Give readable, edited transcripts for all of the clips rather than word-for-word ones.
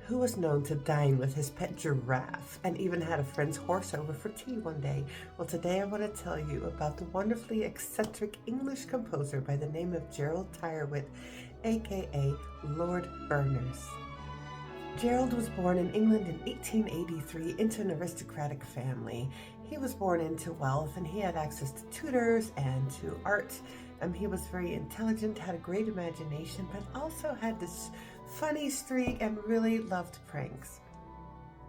who was known to dine with his pet giraffe and even had a friend's horse over for tea one day. Well, today I want to tell you about the wonderfully eccentric English composer by the name of Gerald Tirewit, aka Lord Berners. Gerald was born in England in 1883 into an aristocratic family. He was born into wealth and he had access to tutors and to art. He was very intelligent, had a great imagination, but also had this funny streak and really loved pranks.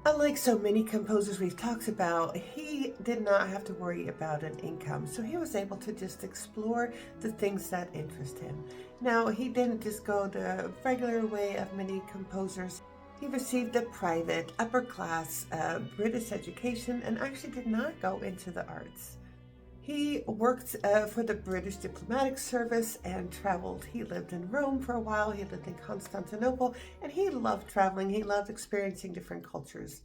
Unlike so many composers we've talked about, he did not have to worry about an income, so he was able to just explore the things that interest him. Now, he didn't just go the regular way of many composers. He received a private, upper-class British education and actually did not go into the arts. He worked for the British diplomatic service and traveled. He lived in Rome for a while, he lived in Constantinople, and he loved traveling. He loved experiencing different cultures.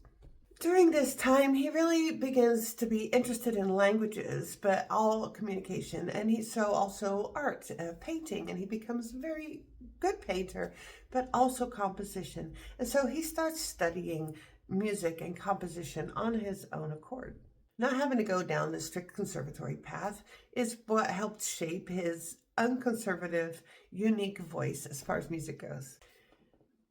During this time, he really begins to be interested in languages, but all communication, and also art, painting, and he becomes a very good painter, but also composition. And so he starts studying music and composition on his own accord. Not having to go down the strict conservatory path is what helped shape his unconservative, unique voice as far as music goes.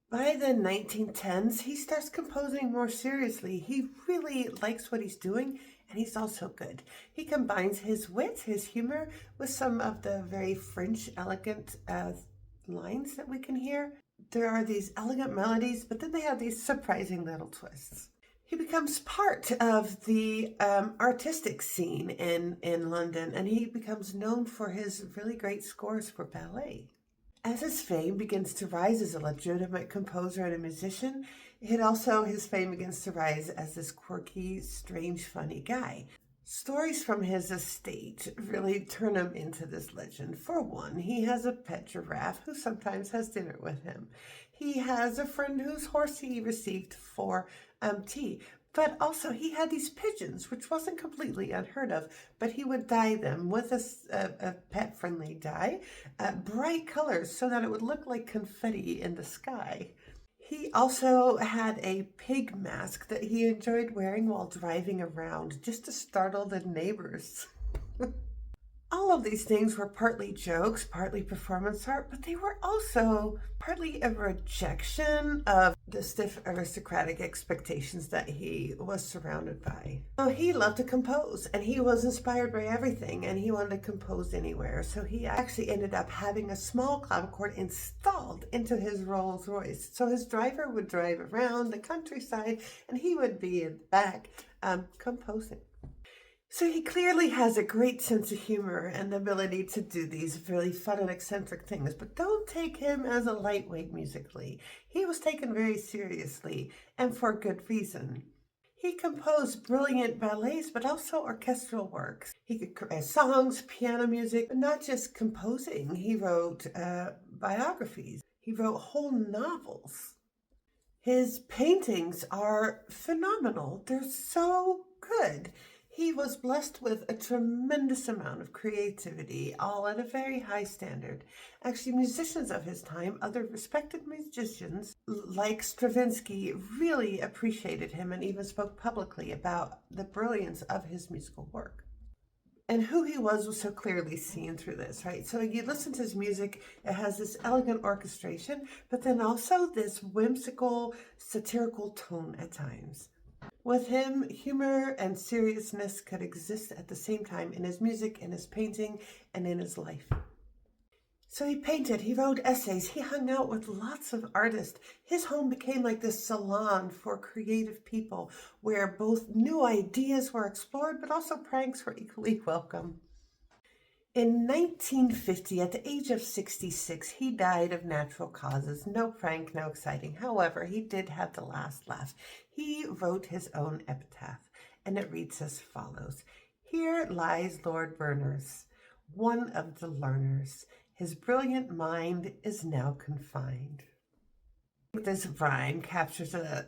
By the 1910s, he starts composing more seriously. He really likes what he's doing, and he's also good. He combines his wit, his humor, with some of the very French, elegant lines that we can hear. There are these elegant melodies, but then they have these surprising little twists. He becomes part of the artistic scene in London, and he becomes known for his really great scores for ballet. As his fame begins to rise as a legitimate composer and a musician, his fame begins to rise as this quirky, strange, funny guy. Stories from his estate really turn him into this legend. For one, he has a pet giraffe who sometimes has dinner with him. He has a friend whose horse he received for tea. But also he had these pigeons, which wasn't completely unheard of, but he would dye them with a pet-friendly dye, bright colors so that it would look like confetti in the sky. He also had a pig mask that he enjoyed wearing while driving around just to startle the neighbors. All of these things were partly jokes, partly performance art, but they were also partly a rejection of the stiff aristocratic expectations that he was surrounded by. So he loved to compose, and he was inspired by everything, and he wanted to compose anywhere. So he actually ended up having a small clavichord installed into his Rolls Royce. So his driver would drive around the countryside, and he would be in the back composing. So he clearly has a great sense of humor and the ability to do these really fun and eccentric things, but don't take him as a lightweight musically. He was taken very seriously, and for good reason. He composed brilliant ballets, but also orchestral works. He could write songs, piano music, but not just composing. He wrote biographies. He wrote whole novels. His paintings are phenomenal. They're so good. He was blessed with a tremendous amount of creativity, all at a very high standard. Actually, musicians of his time, other respected musicians like Stravinsky, really appreciated him and even spoke publicly about the brilliance of his musical work. And who he was so clearly seen through this, right? So you listen to his music, it has this elegant orchestration, but then also this whimsical, satirical tone at times. With him, humor and seriousness could exist at the same time in his music, in his painting, and in his life. So he painted, he wrote essays, he hung out with lots of artists. His home became like this salon for creative people where both new ideas were explored, but also pranks were equally welcome. In 1950, at the age of 66, he died of natural causes. No prank, no exciting. However, he did have the last laugh. He wrote his own epitaph, and it reads as follows. Here lies Lord Berners, one of the learners. His brilliant mind is now confined. This rhyme captures a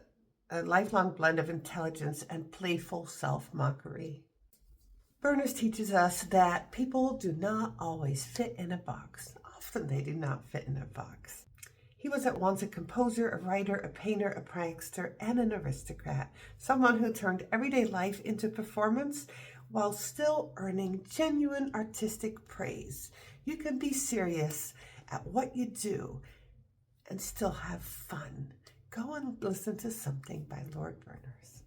lifelong blend of intelligence and playful self-mockery. Berners teaches us that people do not always fit in a box. Often they do not fit in a box. He was at once a composer, a writer, a painter, a prankster, and an aristocrat, someone who turned everyday life into performance while still earning genuine artistic praise. You can be serious at what you do and still have fun. Go and listen to something by Lord Berners.